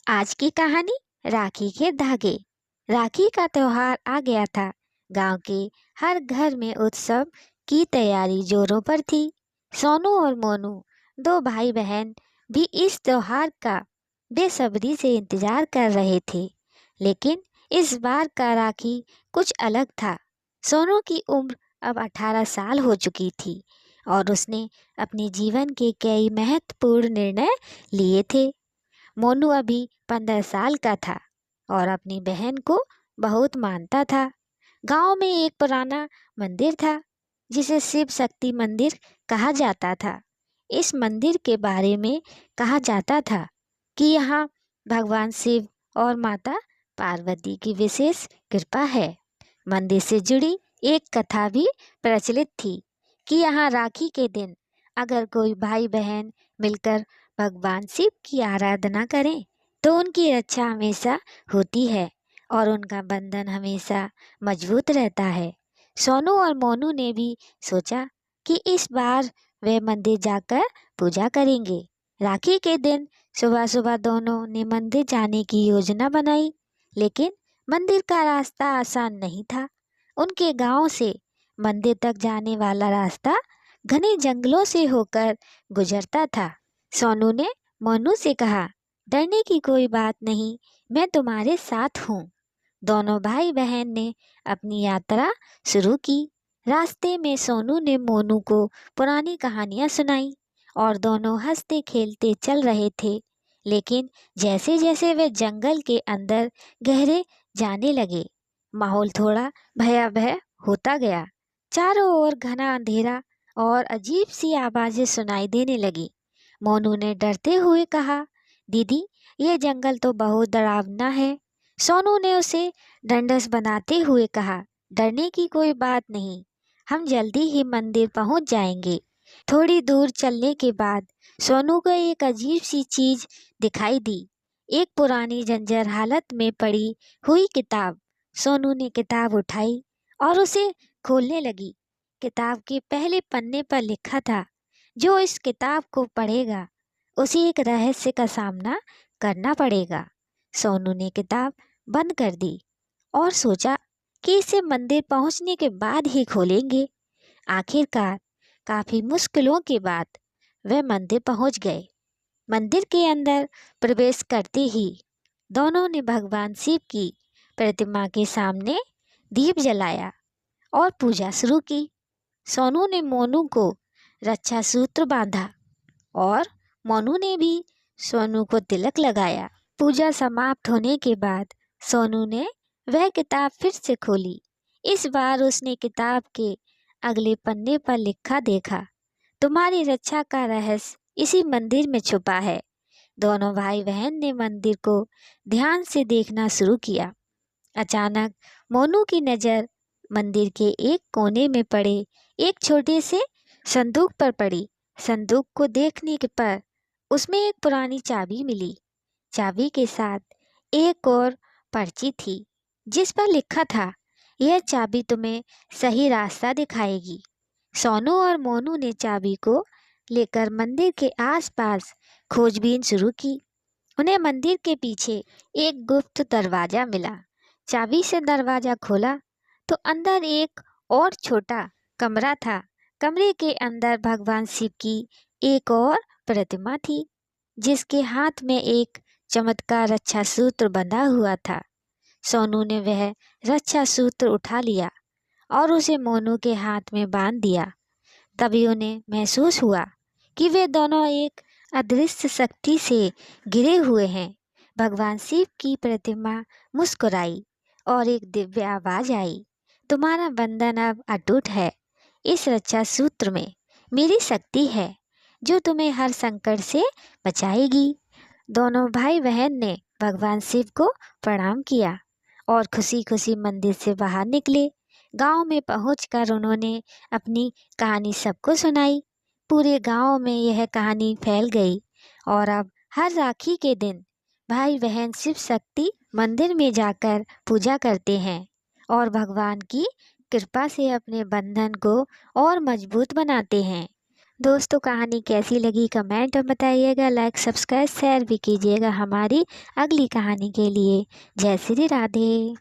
आज की कहानी राखी के धागे। राखी का त्योहार आ गया था। गांव के हर घर में उत्सव की तैयारी जोरों पर थी। सोनू और मोनू, दो भाई बहन, भी इस त्योहार का बेसब्री से इंतजार कर रहे थे। लेकिन इस बार का राखी कुछ अलग था। सोनू की उम्र अब 18 साल हो चुकी थी और उसने अपने जीवन के कई महत्वपूर्ण निर्णय लिए थे। मोनू अभी 15 साल का था और अपनी बहन को बहुत मानता था। गांव में एक पुराना मंदिर था जिसे शिव शक्ति मंदिर कहा जाता था। इस मंदिर के बारे में कहा जाता था कि यहाँ भगवान शिव और माता पार्वती की विशेष कृपा है। मंदिर से जुड़ी एक कथा भी प्रचलित थी कि यहाँ राखी के दिन अगर कोई भाई बहन मिलकर भगवान शिव की आराधना करें तो उनकी रक्षा हमेशा होती है और उनका बंधन हमेशा मजबूत रहता है। सोनू और मोनू ने भी सोचा कि इस बार वे मंदिर जाकर पूजा करेंगे। राखी के दिन सुबह सुबह दोनों ने मंदिर जाने की योजना बनाई, लेकिन मंदिर का रास्ता आसान नहीं था। उनके गांव से मंदिर तक जाने वाला रास्ता घने जंगलों से होकर गुजरता था। सोनू ने मोनू से कहा, डरने की कोई बात नहीं, मैं तुम्हारे साथ हूँ। दोनों भाई बहन ने अपनी यात्रा शुरू की। रास्ते में सोनू ने मोनू को पुरानी कहानियाँ सुनाई और दोनों हंसते खेलते चल रहे थे। लेकिन जैसे जैसे वे जंगल के अंदर गहरे जाने लगे, माहौल थोड़ा भयावह होता गया। चारों ओर घना अंधेरा और अजीब सी आवाजें सुनाई देने लगी। मोनू ने डरते हुए कहा, दीदी, ये जंगल तो बहुत डरावना है। सोनू ने उसे ढंढस बनाते हुए कहा, डरने की कोई बात नहीं, हम जल्दी ही मंदिर पहुंच जाएंगे। थोड़ी दूर चलने के बाद सोनू को एक अजीब सी चीज दिखाई दी, एक पुरानी जंजर हालत में पड़ी हुई किताब। सोनू ने किताब उठाई और उसे खोलने लगी। किताब के पहले पन्ने पर लिखा था, जो इस किताब को पढ़ेगा उसे एक रहस्य का सामना करना पड़ेगा। सोनू ने किताब बंद कर दी और सोचा कि इसे मंदिर पहुंचने के बाद ही खोलेंगे। आखिरकार काफी मुश्किलों के बाद वे मंदिर पहुंच गए। मंदिर के अंदर प्रवेश करते ही दोनों ने भगवान शिव की प्रतिमा के सामने दीप जलाया और पूजा शुरू की। सोनू ने मोनू को रक्षा सूत्र बांधा और मोनू ने भी सोनू को तिलक लगाया। पूजा समाप्त होने के बाद सोनू ने वह किताब फिर से खोली। इस बार उसने किताब के अगले पन्ने पर लिखा देखा, तुम्हारी रक्षा का रहस्य इसी मंदिर में छुपा है। दोनों भाई बहन ने मंदिर को ध्यान से देखना शुरू किया। अचानक मोनू की नज़र मंदिर के एक कोने में पड़े एक छोटे से संदूक पर पड़ी। संदूक को देखने के पर उसमें एक पुरानी चाबी मिली। चाबी के साथ एक और पर्ची थी जिस पर लिखा था, यह चाबी तुम्हें सही रास्ता दिखाएगी। सोनू और मोनू ने चाबी को लेकर मंदिर के आसपास खोजबीन शुरू की। उन्हें मंदिर के पीछे एक गुप्त दरवाजा मिला। चाबी से दरवाजा खोला तो अंदर एक और छोटा कमरा था। कमरे के अंदर भगवान शिव की एक और प्रतिमा थी जिसके हाथ में एक चमत्कार रक्षा सूत्र बंधा हुआ था। सोनू ने वह रक्षा सूत्र उठा लिया और उसे मोनू के हाथ में बांध दिया। तभी उन्हें महसूस हुआ कि वे दोनों एक अदृश्य शक्ति से घिरे हुए हैं। भगवान शिव की प्रतिमा मुस्कुराई और एक दिव्य आवाज आई, तुम्हारा बंधन अब अटूट है। इस रक्षा सूत्र में मेरी शक्ति है जो तुम्हें हर संकट से बचाएगी। दोनों भाई बहन ने भगवान शिव को प्रणाम किया और खुशी खुशी मंदिर से बाहर निकले। गांव में पहुंचकर उन्होंने अपनी कहानी सबको सुनाई। पूरे गांव में यह कहानी फैल गई और अब हर राखी के दिन भाई बहन शिव शक्ति मंदिर में जाकर पूजा करते हैं और भगवान की कृपा से अपने बंधन को और मजबूत बनाते हैं। दोस्तों कहानी कैसी लगी कमेंट में बताइएगा, लाइक सब्सक्राइब शेयर भी कीजिएगा हमारी अगली कहानी के लिए। जय श्री राधे।